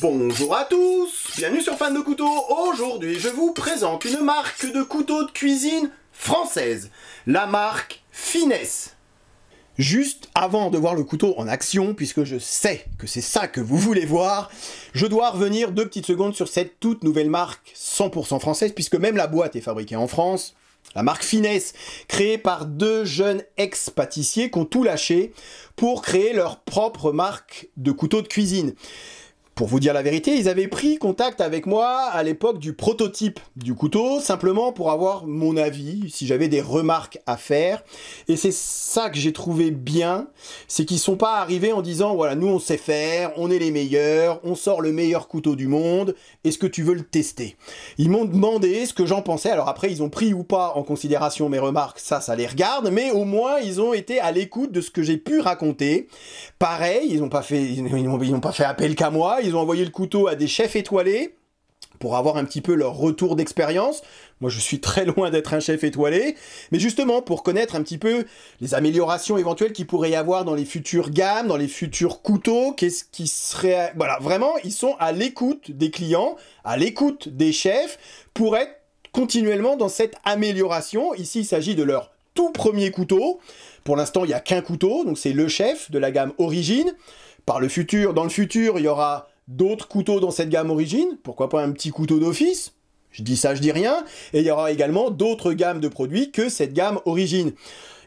Bonjour à tous, bienvenue sur Fan de Couteaux. Aujourd'hui, je vous présente une marque de couteaux de cuisine française, la marque Finesse. Juste avant de voir le couteau en action, puisque je sais que c'est ça que vous voulez voir, je dois revenir 2 petites secondes sur cette toute nouvelle marque 100% française, puisque même la boîte est fabriquée en France. La marque Finesse, créée par 2 jeunes ex-pâtissiers qui ont tout lâché pour créer leur propre marque de couteaux de cuisine. Pour vous dire la vérité, ils avaient pris contact avec moi à l'époque du prototype du couteau, simplement pour avoir mon avis, si j'avais des remarques à faire. Et c'est ça que j'ai trouvé bien, c'est qu'ils ne sont pas arrivés en disant, voilà, nous on sait faire, on est les meilleurs, on sort le meilleur couteau du monde, est-ce que tu veux le tester? Ils m'ont demandé ce que j'en pensais, alors après ils ont pris ou pas en considération mes remarques, ça les regarde, mais au moins ils ont été à l'écoute de ce que j'ai pu raconter. Pareil, ils n'ont pas fait appel qu'à moi, ils ont envoyé le couteau à des chefs étoilés pour avoir un petit peu leur retour d'expérience. Moi, je suis très loin d'être un chef étoilé, mais justement pour connaître un petit peu les améliorations éventuelles qu'il pourrait y avoir dans les futures gammes, dans les futurs couteaux, qu'est-ce qui serait... Voilà, vraiment, ils sont à l'écoute des clients, à l'écoute des chefs, pour être continuellement dans cette amélioration. Ici, il s'agit de leur tout premier couteau. Pour l'instant, il n'y a qu'un couteau, donc c'est le chef de la gamme Origine. Dans le futur, il y aura d'autres couteaux dans cette gamme Origine, pourquoi pas un petit couteau d'office, je dis ça, je dis rien, et il y aura également d'autres gammes de produits que cette gamme Origine.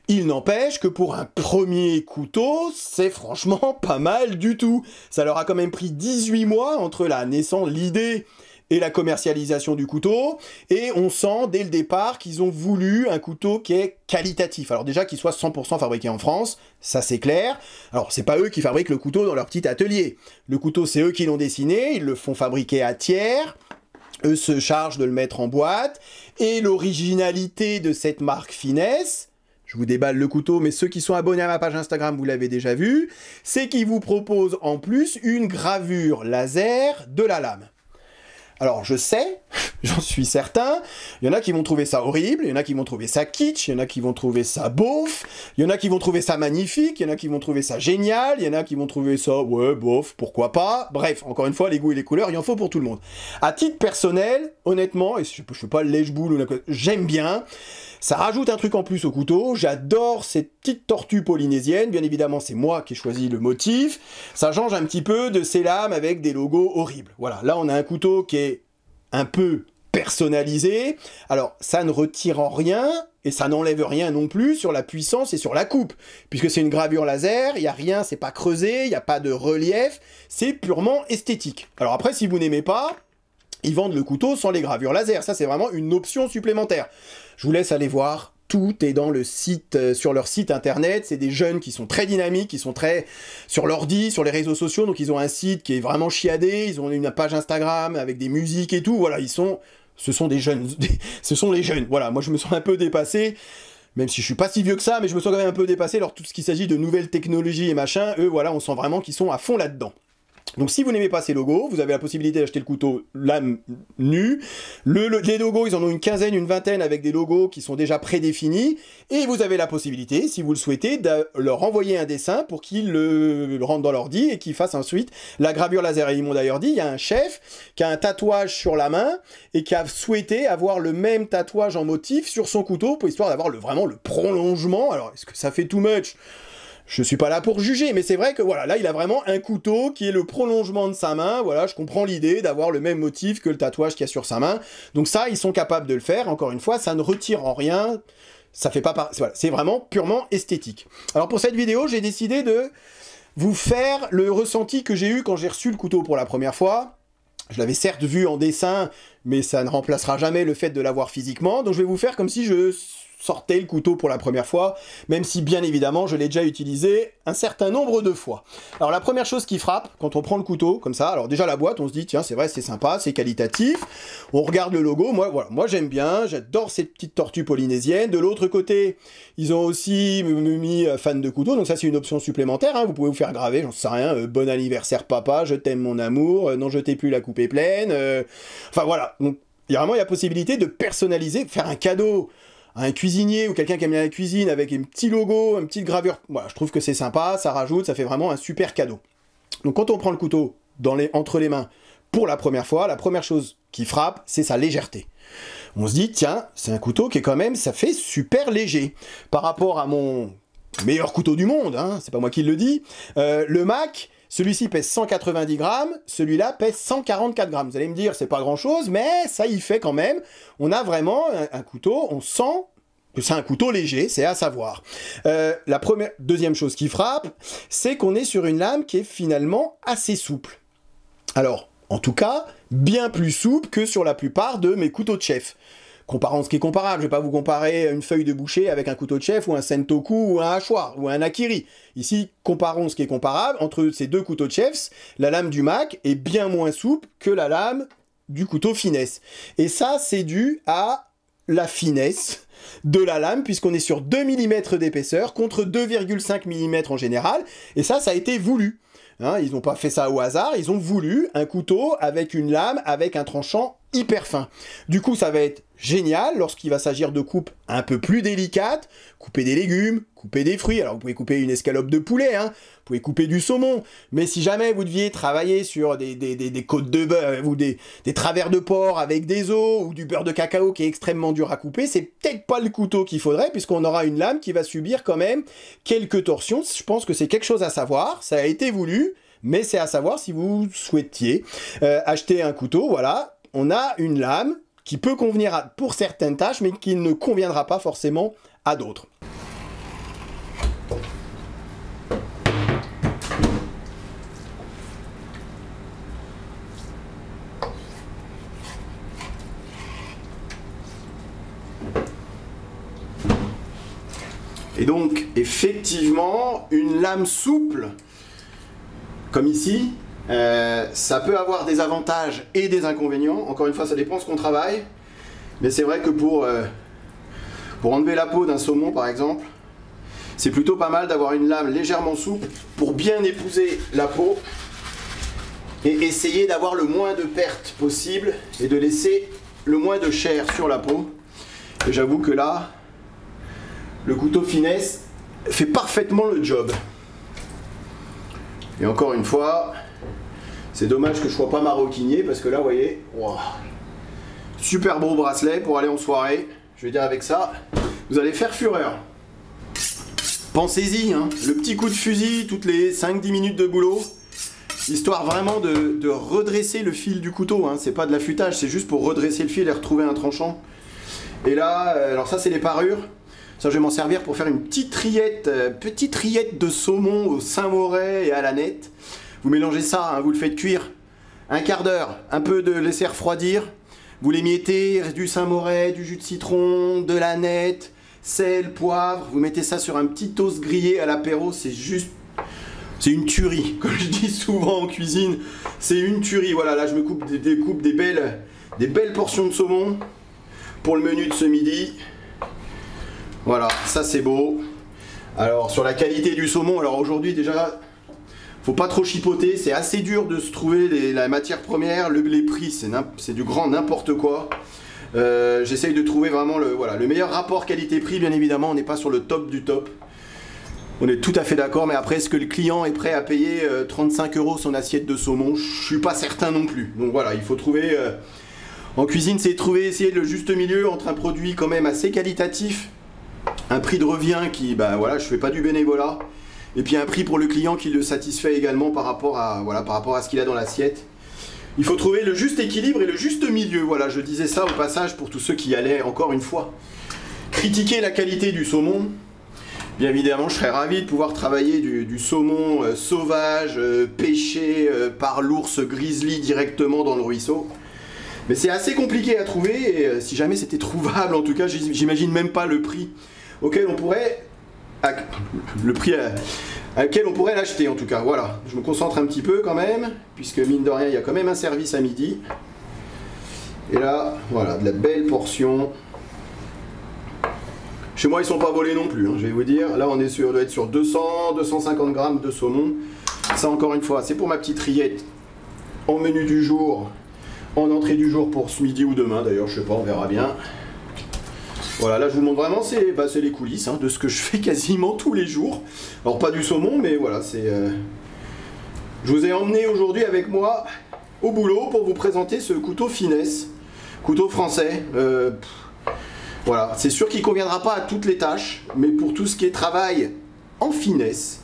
Il n'empêche que pour un premier couteau, c'est franchement pas mal du tout. Ça leur a quand même pris 18 mois entre la naissance, l'idée et la commercialisation du couteau, et on sent dès le départ qu'ils ont voulu un couteau qui est qualitatif. Alors déjà qu'il soit 100% fabriqué en France, ça c'est clair. Alors c'est pas eux qui fabriquent le couteau dans leur petit atelier. Le couteau c'est eux qui l'ont dessiné, ils le font fabriquer à tiers, eux se chargent de le mettre en boîte, et l'originalité de cette marque Finesse, je vous déballe le couteau, mais ceux qui sont abonnés à ma page Instagram, vous l'avez déjà vu, c'est qu'ils vous proposent en plus une gravure laser de la lame. Alors je sais, j'en suis certain, il y en a qui vont trouver ça horrible, il y en a qui vont trouver ça kitsch, il y en a qui vont trouver ça beauf, il y en a qui vont trouver ça magnifique, il y en a qui vont trouver ça génial, il y en a qui vont trouver ça, ouais, bof, pourquoi pas. Bref, encore une fois, les goûts et les couleurs, il en faut pour tout le monde. À titre personnel, honnêtement, et je fais pas le lèche-boule ou j'aime bien, ça rajoute un truc en plus au couteau, j'adore cette petite tortue polynésienne, bien évidemment c'est moi qui ai choisi le motif, ça change un petit peu de ces lames avec des logos horribles. Voilà, là on a un couteau qui est un peu personnalisé, alors ça ne retire en rien, et ça n'enlève rien non plus sur la puissance et sur la coupe, puisque c'est une gravure laser, il n'y a rien, c'est pas creusé, il n'y a pas de relief, c'est purement esthétique. Alors après, si vous n'aimez pas, ils vendent le couteau sans les gravures laser, ça c'est vraiment une option supplémentaire. Je vous laisse aller voir, tout est dans le site, sur leur site internet, c'est des jeunes qui sont très dynamiques, qui sont très sur l'ordi, sur les réseaux sociaux, donc ils ont un site qui est vraiment chiadé, ils ont une page Instagram avec des musiques et tout, voilà, ce sont des jeunes, ce sont les jeunes, voilà, moi je me sens un peu dépassé, même si je suis pas si vieux que ça, mais je me sens quand même un peu dépassé, alors tout ce qui s'agit de nouvelles technologies et machin, eux, voilà, on sent vraiment qu'ils sont à fond là-dedans. Donc si vous n'aimez pas ces logos, vous avez la possibilité d'acheter le couteau lame nue. Les logos, ils en ont une quinzaine, une vingtaine avec des logos qui sont déjà prédéfinis. Et vous avez la possibilité, si vous le souhaitez, de leur envoyer un dessin pour qu'ils le rentrent dans l'ordi et qu'ils fassent ensuite la gravure laser. Et ils m'ont d'ailleurs dit, il y a un chef qui a un tatouage sur la main et qui a souhaité avoir le même tatouage en motif sur son couteau pour histoire d'avoir vraiment le prolongement. Alors, est-ce que ça fait too much ? Je suis pas là pour juger, mais c'est vrai que voilà, là il a vraiment un couteau qui est le prolongement de sa main, voilà, je comprends l'idée d'avoir le même motif que le tatouage qu'il y a sur sa main, donc ça, ils sont capables de le faire, encore une fois, ça ne retire en rien, ça fait pas voilà, c'est vraiment purement esthétique. Alors pour cette vidéo, j'ai décidé de vous faire le ressenti que j'ai eu quand j'ai reçu le couteau pour la première fois. Je l'avais certes vu en dessin, mais ça ne remplacera jamais le fait de l'avoir physiquement, donc je vais vous faire comme si je sortais le couteau pour la première fois, même si bien évidemment je l'ai déjà utilisé un certain nombre de fois. Alors la première chose qui frappe quand on prend le couteau comme ça, alors déjà la boîte, on se dit tiens c'est vrai, c'est sympa, c'est qualitatif, on regarde le logo, moi j'aime bien, j'adore cette petite tortue polynésienne. De l'autre côté, ils ont aussi mis fan de couteau, donc ça c'est une option supplémentaire, hein. Vous pouvez vous faire graver, j'en sais rien, bon anniversaire papa, je t'aime mon amour, non je t'ai plus, la coupe est pleine, enfin voilà, donc il y a vraiment la possibilité de personnaliser, faire un cadeau un cuisinier ou quelqu'un qui aime bien la cuisine avec un petit logo, une petite gravure. Voilà, je trouve que c'est sympa, ça rajoute, ça fait vraiment un super cadeau. Donc quand on prend le couteau entre les mains, pour la première fois, la première chose qui frappe, c'est sa légèreté. On se dit, tiens, c'est un couteau qui est quand même, ça fait super léger. Par rapport à mon meilleur couteau du monde, hein, c'est pas moi qui le dis, le Mac, celui-ci pèse 190 grammes, celui-là pèse 144 grammes. Vous allez me dire, c'est pas grand-chose, mais ça y fait quand même. On a vraiment un couteau, on sent que c'est un couteau léger, c'est à savoir. Deuxième chose qui frappe, c'est qu'on est sur une lame qui est finalement assez souple. Alors, en tout cas, bien plus souple que sur la plupart de mes couteaux de chef. Comparons ce qui est comparable, je ne vais pas vous comparer une feuille de boucher avec un couteau de chef ou un sentoku ou un hachoir ou un akiri. Ici, comparons ce qui est comparable. Entre ces deux couteaux de chef, la lame du Mac est bien moins souple que la lame du couteau finesse. Et ça, c'est dû à la finesse de la lame, puisqu'on est sur 2 mm d'épaisseur contre 2,5 mm en général. Et ça a été voulu. Hein, ils n'ont pas fait ça au hasard, ils ont voulu un couteau avec une lame, avec un tranchant hyper fin. Du coup, ça va être génial lorsqu'il va s'agir de coupes un peu plus délicates, couper des légumes, couper des fruits. Alors, vous pouvez couper une escalope de poulet, hein, vous pouvez couper du saumon, mais si jamais vous deviez travailler sur des côtes de bœuf ou des travers de porc avec des os ou du beurre de cacao qui est extrêmement dur à couper, c'est peut-être pas le couteau qu'il faudrait, puisqu'on aura une lame qui va subir quand même quelques torsions. Je pense que c'est quelque chose à savoir, ça a été voulu, mais c'est à savoir si vous souhaitiez acheter un couteau, voilà. On a une lame qui peut convenir pour certaines tâches, mais qui ne conviendra pas forcément à d'autres. Et donc, effectivement, une lame souple, comme ici, ça peut avoir des avantages et des inconvénients. Encore une fois, ça dépend ce qu'on travaille. Mais c'est vrai que pour enlever la peau d'un saumon, par exemple, c'est plutôt pas mal d'avoir une lame légèrement souple pour bien épouser la peau et essayer d'avoir le moins de pertes possible et de laisser le moins de chair sur la peau. Et j'avoue que là, le couteau finesse fait parfaitement le job. Et encore une fois, c'est dommage que je sois pas maroquinier parce que là, vous voyez, wow, super beau bracelet pour aller en soirée. Je vais dire avec ça, vous allez faire fureur. Pensez-y, hein, le petit coup de fusil toutes les 5-10 minutes de boulot, histoire vraiment de redresser le fil du couteau. Hein. C'est pas de l'affûtage, c'est juste pour redresser le fil et retrouver un tranchant. Et là, alors ça c'est les parures. Ça, je vais m'en servir pour faire une petite rillette de saumon au Saint-Moré et à l'aneth. Vous mélangez ça, hein, vous le faites cuire un quart d'heure, un peu de laisser refroidir. Vous l'émiettez, du Saint-Moré, du jus de citron, de l'aneth, sel, poivre. Vous mettez ça sur un petit toast grillé à l'apéro, c'est c'est une tuerie. Comme je dis souvent en cuisine, c'est une tuerie. Voilà, là je me coupe des belles portions de saumon pour le menu de ce midi. Voilà, ça c'est beau. Alors sur la qualité du saumon, alors aujourd'hui déjà, faut pas trop chipoter, c'est assez dur de se trouver la matière première, les prix c'est du grand n'importe quoi. J'essaye de trouver vraiment le meilleur rapport qualité-prix, bien évidemment, on n'est pas sur le top du top. On est tout à fait d'accord, mais après, est-ce que le client est prêt à payer 35 € son assiette de saumon? Je suis pas certain non plus. Donc voilà, il faut trouver... en cuisine, c'est essayer le juste milieu entre un produit quand même assez qualitatif, un prix de revient qui, bah voilà, je fais pas du bénévolat, et puis un prix pour le client qui le satisfait également par rapport à ce qu'il a dans l'assiette. Il faut trouver le juste équilibre et le juste milieu. Voilà, je disais ça au passage pour tous ceux qui allaient, encore une fois, critiquer la qualité du saumon. Bien évidemment, je serais ravi de pouvoir travailler du saumon sauvage, pêché par l'ours grizzly directement dans le ruisseau. Mais c'est assez compliqué à trouver, et si jamais c'était trouvable, en tout cas, j'imagine même pas le prix auquel on pourrait... le prix à laquelle on pourrait l'acheter, en tout cas. Voilà, je me concentre un petit peu quand même, puisque mine de rien, il y a quand même un service à midi. Et là, voilà, de la belle portion. Chez moi, ils sont pas volés non plus, hein, je vais vous dire. Là, on doit être sur 200-250 grammes de saumon. Ça, encore une fois, c'est pour ma petite rillette en menu du jour, en entrée du jour pour ce midi ou demain. D'ailleurs, je sais pas, on verra bien. Voilà, là, je vous montre vraiment, c'est les coulisses de ce que je fais quasiment tous les jours. Alors, pas du saumon, mais voilà, c'est... Je vous ai emmené aujourd'hui avec moi au boulot pour vous présenter ce couteau finesse, couteau français. Voilà, c'est sûr qu'il ne conviendra pas à toutes les tâches, mais pour tout ce qui est travail en finesse,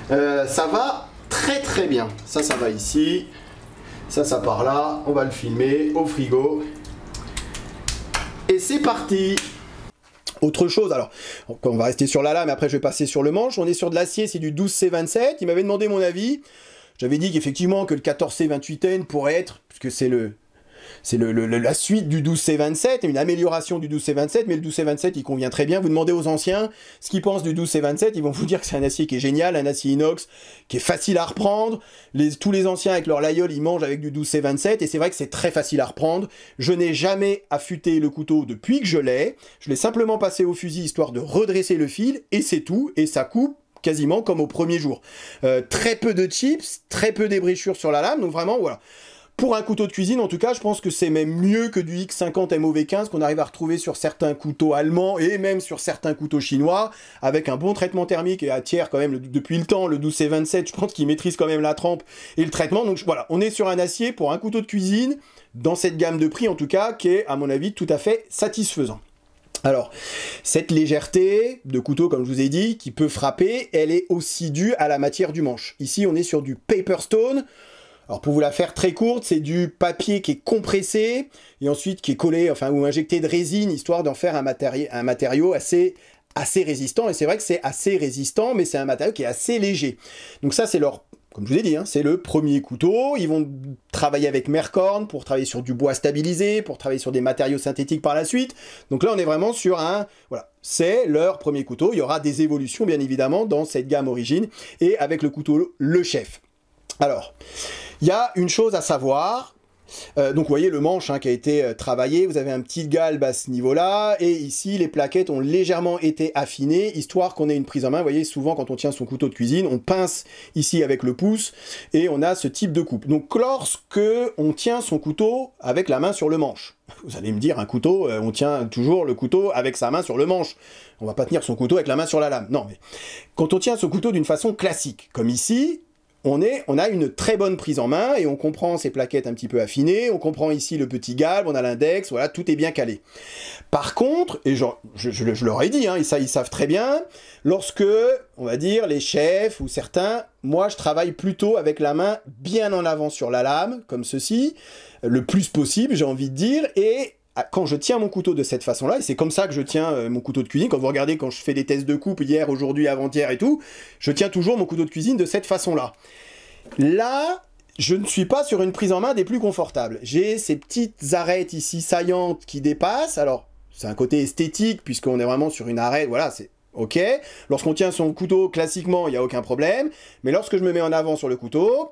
ça va très très bien. Ça va ici, ça part là, on va le filmer au frigo. Et c'est parti! Autre chose, alors, on va rester sur la lame, après je vais passer sur le manche. On est sur de l'acier, c'est du 12C27. Il m'avait demandé mon avis. J'avais dit qu'effectivement que le 14C28N pourrait être, puisque c'est la suite du 12C27, une amélioration du 12C27, mais le 12C27 il convient très bien. Vous demandez aux anciens ce qu'ils pensent du 12C27, ils vont vous dire que c'est un acier qui est génial, un acier inox qui est facile à reprendre. Tous les anciens avec leur layol ils mangent avec du 12C27 et c'est vrai que c'est très facile à reprendre. Je n'ai jamais affûté le couteau depuis que je l'ai simplement passé au fusil histoire de redresser le fil et c'est tout, et ça coupe quasiment comme au premier jour. Très peu de chips, très peu d'ébrechures sur la lame, donc vraiment voilà. Pour un couteau de cuisine, en tout cas, je pense que c'est même mieux que du X50 MOV15 qu'on arrive à retrouver sur certains couteaux allemands et même sur certains couteaux chinois, avec un bon traitement thermique et à tiers quand même depuis le temps, le 12C27, je pense qu'il maîtrise quand même la trempe et le traitement. Donc voilà, on est sur un acier pour un couteau de cuisine, dans cette gamme de prix en tout cas, qui est à mon avis tout à fait satisfaisant. Alors, cette légèreté de couteau, comme je vous ai dit, qui peut frapper, elle est aussi due à la matière du manche. Ici, on est sur du paper stone. Alors pour vous la faire très courte, c'est du papier qui est compressé et ensuite qui est collé, enfin ou injecté de résine, histoire d'en faire un matériau assez résistant. Et c'est vrai que c'est assez résistant, mais c'est un matériau qui est assez léger. Donc ça c'est leur, comme je vous ai dit, hein, c'est le premier couteau. Ils vont travailler avec Mercorn pour travailler sur du bois stabilisé, pour travailler sur des matériaux synthétiques par la suite. Donc là on est vraiment sur un, voilà, c'est leur premier couteau. Il y aura des évolutions bien évidemment dans cette gamme origine et avec le couteau le chef. Alors, il y a une chose à savoir, donc vous voyez le manche qui a été travaillé, vous avez un petit galbe à ce niveau-là, et ici les plaquettes ont légèrement été affinées, histoire qu'on ait une prise en main. Vous voyez, souvent quand on tient son couteau de cuisine, on pince ici avec le pouce, et on a ce type de coupe. Donc lorsque on tient son couteau avec la main sur le manche, vous allez me dire, un couteau, on tient toujours le couteau avec sa main sur le manche. On va pas tenir son couteau avec la main sur la lame. Non, mais quand on tient son couteau d'une façon classique, comme ici, on a une très bonne prise en main et on comprend ces plaquettes un petit peu affinées, on comprend ici le petit galbe, on a l'index, voilà, tout est bien calé. Par contre, et je leur ai dit, et ça ils savent très bien, lorsque, on va dire, les chefs ou certains, moi je travaille plutôt avec la main bien en avant sur la lame, comme ceci, le plus possible, j'ai envie de dire, et quand je tiens mon couteau de cette façon-là, et c'est comme ça que je tiens mon couteau de cuisine, quand vous regardez quand je fais des tests de coupe hier, aujourd'hui, avant-hier et tout, je tiens toujours mon couteau de cuisine de cette façon-là. Là, je ne suis pas sur une prise en main des plus confortables. J'ai ces petites arêtes ici saillantes qui dépassent, alors c'est un côté esthétique puisqu'on est vraiment sur une arête, voilà, c'est ok. Lorsqu'on tient son couteau classiquement, il n'y a aucun problème, mais lorsque je me mets en avant sur le couteau,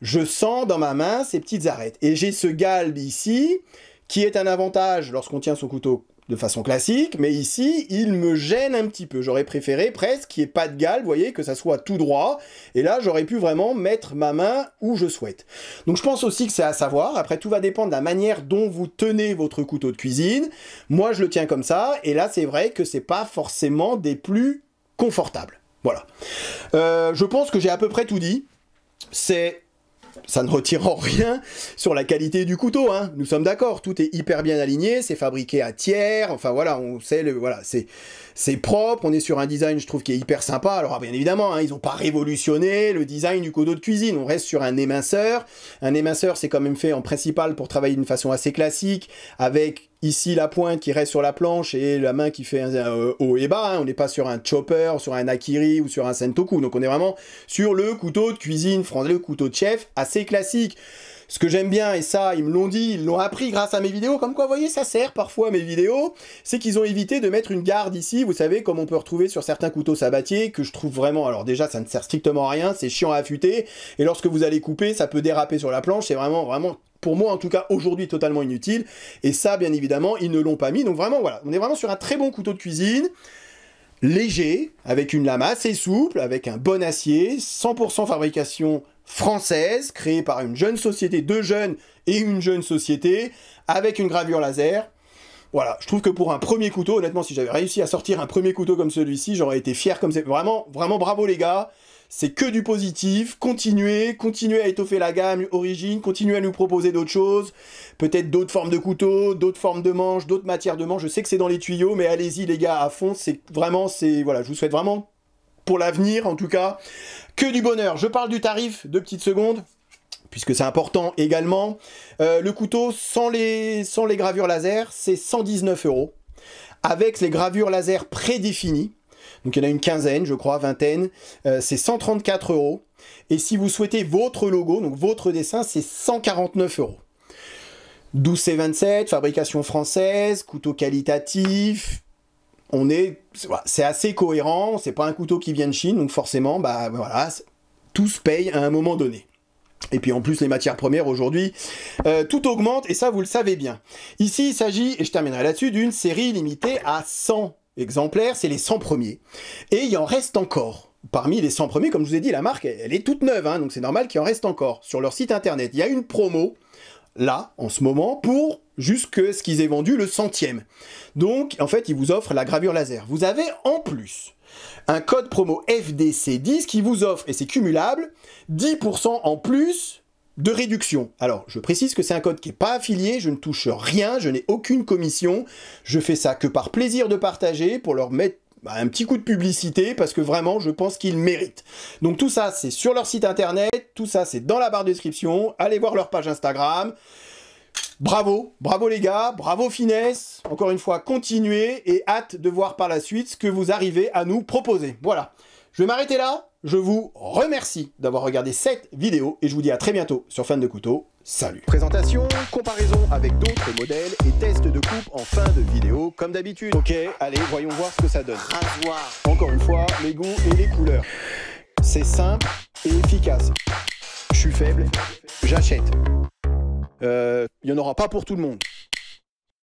je sens dans ma main ces petites arêtes. Et j'ai ce galbe ici, qui est un avantage lorsqu'on tient son couteau de façon classique, mais ici, il me gêne un petit peu. J'aurais préféré presque qu'il n'y ait pas de galbe, vous voyez, que ça soit tout droit, et là, j'aurais pu vraiment mettre ma main où je souhaite. Donc je pense aussi que c'est à savoir, après tout va dépendre de la manière dont vous tenez votre couteau de cuisine. Moi, je le tiens comme ça, et là, c'est vrai que c'est pas forcément des plus confortables. Voilà. Je pense que j'ai à peu près tout dit. Ça ne retire en rien sur la qualité du couteau, hein. Nous sommes d'accord, tout est hyper bien aligné, c'est fabriqué à tiers, enfin voilà, on sait, voilà, c'est propre, on est sur un design, je trouve, qui est hyper sympa. Alors bien évidemment, ils n'ont pas révolutionné le design du couteau de cuisine, on reste sur un éminceur. Un éminceur, c'est quand même fait en principal pour travailler d'une façon assez classique, avec ici la pointe qui reste sur la planche et la main qui fait un haut et bas, on n'est pas sur un chopper, sur un akiri ou sur un sentoku, donc on est vraiment sur le couteau de cuisine français, le couteau de chef assez classique. Ce que j'aime bien, et ça, ils me l'ont dit, ils l'ont appris grâce à mes vidéos, comme quoi, vous voyez, ça sert parfois à mes vidéos, c'est qu'ils ont évité de mettre une garde ici, vous savez, comme on peut retrouver sur certains couteaux sabatiers, que je trouve vraiment, alors déjà, ça ne sert strictement à rien, c'est chiant à affûter, et lorsque vous allez couper, ça peut déraper sur la planche, c'est vraiment, pour moi, en tout cas, aujourd'hui, totalement inutile, et ça, bien évidemment, ils ne l'ont pas mis, donc vraiment, voilà, on est vraiment sur un très bon couteau de cuisine, léger, avec une lame assez souple, avec un bon acier, 100% fabrication française, créée par une jeune société, deux jeunes et une jeune société, avec une gravure laser. Voilà, je trouve que pour un premier couteau, honnêtement, si j'avais réussi à sortir un premier couteau comme celui-ci, j'aurais été fier comme c'est. Vraiment, vraiment bravo les gars. C'est que du positif. Continuez à étoffer la gamme Origine, continuez à nous proposer d'autres choses. Peut-être d'autres formes de couteaux, d'autres formes de manches, d'autres matières de manches. Je sais que c'est dans les tuyaux, mais allez-y les gars, à fond. C'est vraiment, voilà, je vous souhaite vraiment, pour l'avenir en tout cas, que du bonheur. Je parle du tarif, 2 petites secondes, puisque c'est important également. Le couteau sans les gravures laser, c'est 119 €. Avec les gravures laser prédéfinies, donc il y en a une quinzaine, je crois, vingtaine, c'est 134 €. Et si vous souhaitez votre logo, donc votre dessin, c'est 149 €. 12C27, fabrication française, couteau qualitatif. C'est assez cohérent, c'est pas un couteau qui vient de Chine, donc forcément, bah voilà, tout se paye à un moment donné. Et puis en plus les matières premières aujourd'hui, tout augmente et ça vous le savez bien. Ici il s'agit, et je terminerai là-dessus, d'une série limitée à 100 exemplaires, c'est les 100 premiers. Et il en reste encore. Parmi les 100 premiers, comme je vous ai dit, la marque elle est toute neuve, hein, donc c'est normal qu'il en reste encore. Sur leur site internet, il y a une promo, là, en ce moment, pour jusque ce qu'ils aient vendu le 100e. Donc en fait ils vous offrent la gravure laser. Vous avez en plus un code promo FDC10 qui vous offre, et c'est cumulable, 10% en plus de réduction. Alors, je précise que c'est un code qui n'est pas affilié, je ne touche rien, je n'ai aucune commission, je fais ça que par plaisir de partager, pour leur mettre un petit coup de publicité, parce que vraiment, je pense qu'ils méritent. Donc tout ça, c'est sur leur site internet, tout ça, c'est dans la barre de description, allez voir leur page Instagram. Bravo, bravo les gars, bravo Finesse, encore une fois, continuez, et hâte de voir par la suite ce que vous arrivez à nous proposer. Voilà, je vais m'arrêter là, je vous remercie d'avoir regardé cette vidéo, et je vous dis à très bientôt sur Fan de Couteau, salut. Présentation, comparaison avec d'autres modèles, et test de coupe en fin de vidéo, comme d'habitude. Ok, allez, voyons voir ce que ça donne. Rasoir. Encore une fois, les goûts et les couleurs. C'est simple et efficace. Je suis faible, j'achète. Il n'y en aura pas pour tout le monde.